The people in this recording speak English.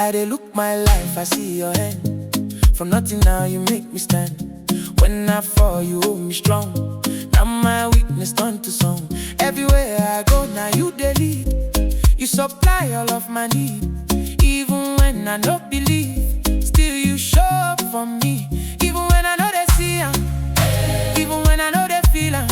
I dey look my life, I see your hand. From nothing now you make me stand. When I fall, you hold me strong. Now my weakness turn to song. Everywhere I go, now you dey lead. You supply all of my need. Even when I don't believe, still you show up for me. Even when I know they see 'em, even when I know they feel 'em.